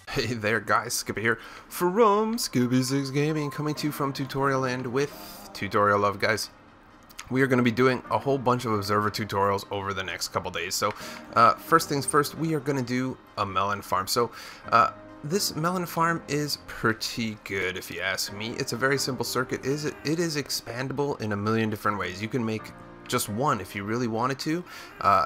Hey there guys, Skippy here from Skippy6 Gaming, coming to you from Tutorial Land with Tutorial Love. Guys, we are going to be doing a whole bunch of observer tutorials over the next couple days. So first things first, we are going to do a melon farm. So this melon farm is pretty good if you ask me. It's a very simple circuit. It is expandable in a million different ways. You can make just one if you really wanted to.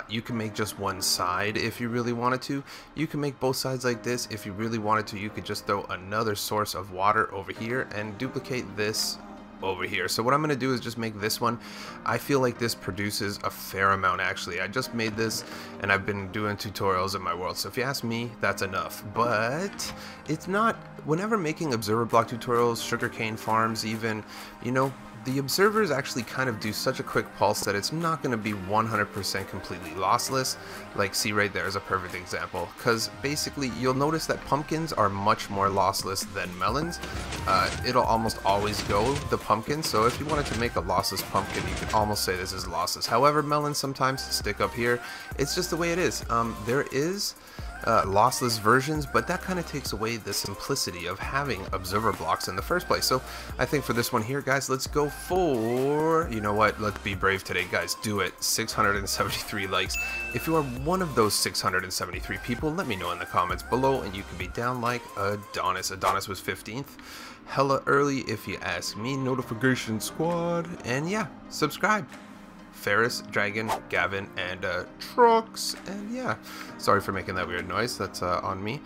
You can make just one side if you really wanted to. You can make both sides like this if you really wanted to. You could just throw another source of water over here and duplicate this over here. So what I'm going to do is just make this one. I feel like this produces a fair amount actually. I just made this and I've been doing tutorials in my world, so if you ask me, that's enough. But it's not. Whenever making observer block tutorials, sugarcane farms even, you know, the observers actually kind of do such a quick pulse that it's not going to be 100% completely lossless. Like, see right there is a perfect example, because basically you'll notice that pumpkins are much more lossless than melons. It'll almost always go the pumpkin, so if you wanted to make a lossless pumpkin, you could almost say this is lossless. However, melons sometimes stick up here. It's just the way it is. There is lossless versions, but that kind of takes away the simplicity of having observer blocks in the first place. So I think for this one here, guys, let's go for, you know what, let's be brave today, guys. Do it. 673 likes. If you are one of those 673 people, let me know in the comments below, and you can be down like Adonis. Adonis was 15th. Hella early if you ask me. Notification squad. And yeah, subscribe. Ferris, Dragon, Gavin, and Trucks, and yeah, sorry for making that weird noise, that's on me.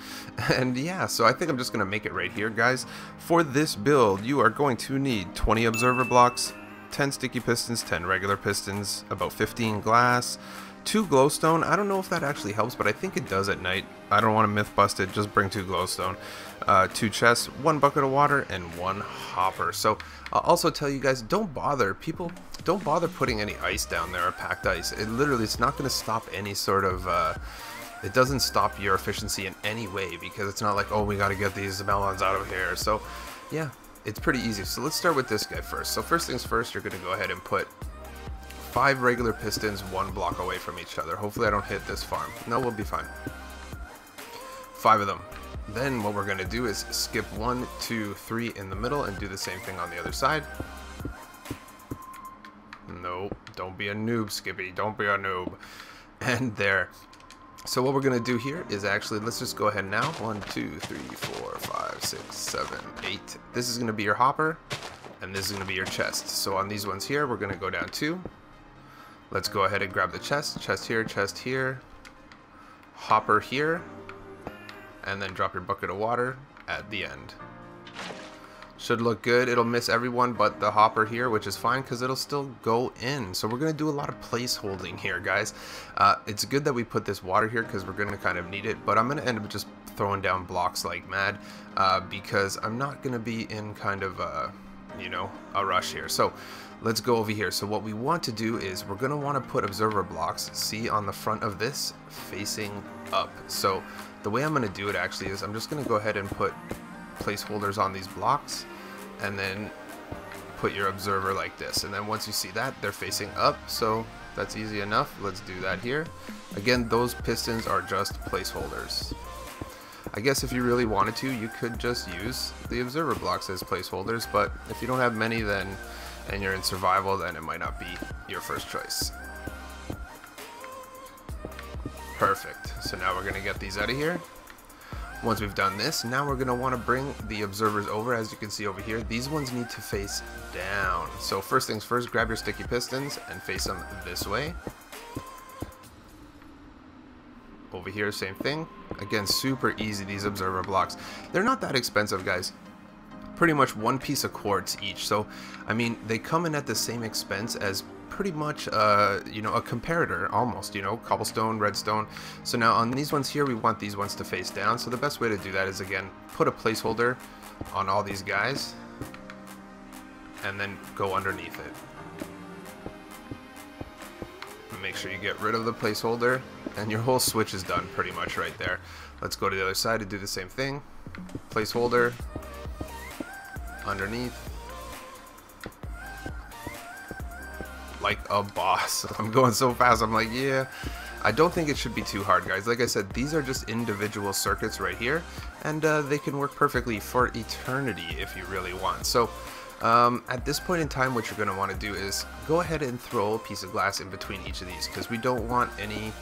And yeah, so I think I'm just gonna make it right here, guys. For this build, you are going to need 20 observer blocks, 10 sticky pistons, 10 regular pistons, about 15 glass, 2 glowstone. I don't know if that actually helps, but I think it does at night. I don't want to myth bust it, just bring 2 glowstone, 2 chests, 1 bucket of water, and 1 hopper. So I'll also tell you guys, don't bother putting any ice down there, or packed ice. It literally, it's not going to stop any sort of it doesn't stop your efficiency in any way, because it's not like, oh, we got to get these melons out of here. So yeah, it's pretty easy. So let's start with this guy first. So first things first, you're going to go ahead and put 5 regular pistons 1 block away from each other. Hopefully I don't hit this farm. No, we'll be fine. 5 of them. Then what we're going to do is skip 1, 2, 3 in the middle and do the same thing on the other side. No, don't be a noob, Skippy. Don't be a noob. And there. So what we're going to do here is actually, let's just go ahead now. 1, 2, 3, 4, 5, 6, 7, 8. This is going to be your hopper, and this is going to be your chest. So on these ones here, we're going to go down 2. Let's go ahead and grab the chest here, hopper here, and then drop your bucket of water at the end. Should look good. It'll miss everyone but the hopper here, which is fine because it'll still go in. So we're going to do a lot of place holding here, guys. It's good that we put this water here because we're going to kind of need it, but I'm going to end up just throwing down blocks like mad because I'm not going to be in kind of you know, a rush here. So let's go over here. So what we want to do is we're going to want to put observer blocks, see, on the front of this facing up. So the way I'm going to do it actually is I'm just going to go ahead and put placeholders on these blocks and then put your observer like this, and then once you see that, they're facing up, so that's easy enough. Let's do that here. Again, those pistons are just placeholders. I guess if you really wanted to, you could just use the observer blocks as placeholders, but if you don't have many, then and you're in survival, then it might not be your first choice. Perfect. So now we're going to get these out of here. Once we've done this, now we're going to want to bring the observers over. As you can see over here, these ones need to face down. So first things first, grab your sticky pistons and face them this way. Over here, same thing. Again, super easy, these observer blocks. They're not that expensive, guys. Pretty much 1 piece of quartz each. So, I mean, they come in at the same expense as pretty much, you know, a comparator almost, you know, cobblestone, redstone. So now on these ones here, we want these ones to face down. So the best way to do that is, again, put a placeholder on all these guys and then go underneath it. Make sure you get rid of the placeholder and your whole switch is done pretty much right there. Let's go to the other side and do the same thing. Placeholder underneath. like a boss. I'm going so fast, I'm like, yeah. I don't think it should be too hard, guys. Like I said, these are just individual circuits right here, and they can work perfectly for eternity if you really want. So at this point in time, what you're going to want to do is go ahead and throw a piece of glass in between each of these, because we don't want any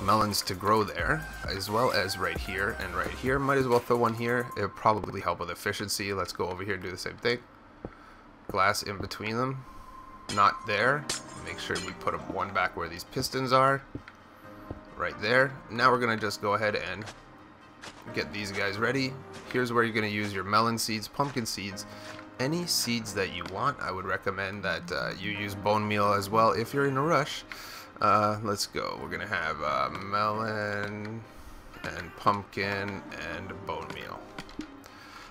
melons to grow there, as well as right here and right here. Might as well throw one here. It'll probably help with efficiency. Let's go over here and do the same thing. Glass in between them. Not there. Make sure we put one back where these pistons are. Right there. Now we're going to just go ahead and get these guys ready. Here's where you're going to use your melon seeds, pumpkin seeds, any seeds that you want. I would recommend that you use bone meal as well if you're in a rush. Let's go. We're going to have melon and pumpkin and bone meal.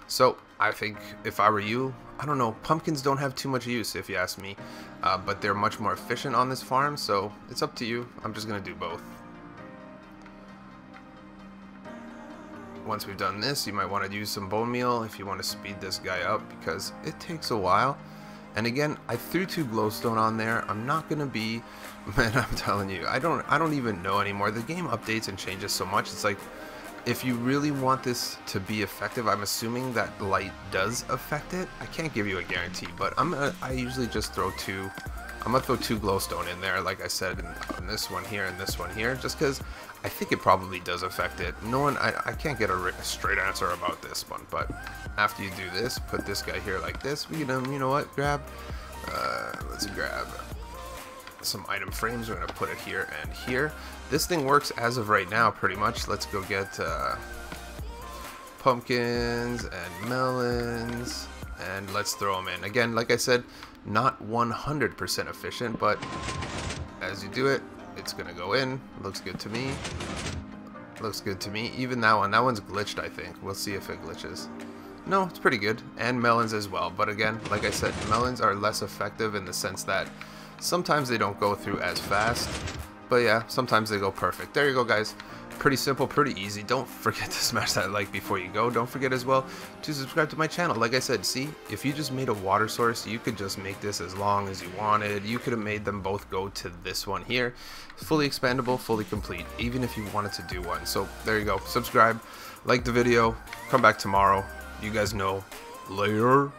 So I think if I were you, I don't know, pumpkins don't have too much use if you ask me, but they're much more efficient on this farm, so it's up to you. I'm just going to do both. Once we've done this, you might want to use some bone meal if you want to speed this guy up, because it takes a while. And again, I threw 2 glowstone on there. I'm not gonna be, man, I'm telling you, I don't even know anymore. The game updates and changes so much. It's like, if you really want this to be effective, I'm assuming that light does affect it. I can't give you a guarantee, but I usually just throw 2. I'm gonna throw 2 glowstone in there, like I said, in this one here and this one here, just because I think it probably does affect it. No one, I can't get a straight answer about this one, but after you do this, put this guy here like this. You know what? Let's grab some item frames. We're gonna put it here and here. This thing works as of right now, pretty much. Let's go get pumpkins and melons, and let's throw them in. Again, like I said, not 100% efficient, but as you do it, it's gonna go in. Looks good to me. Looks good to me. Even that one's glitched, I think. We'll see if it glitches. No, it's pretty good. And melons as well. But again, like I said, melons are less effective in the sense that sometimes they don't go through as fast. But yeah, sometimes they go perfect. There you go, guys. Pretty simple, pretty easy. Don't forget to smash that like before you go. Don't forget as well to subscribe to my channel. Like I said, see, if you just made a water source, you could just make this as long as you wanted. You could have made them both go to this one here. Fully expandable, fully complete, even if you wanted to do one. So there you go. Subscribe, like the video, come back tomorrow. You guys know. Later.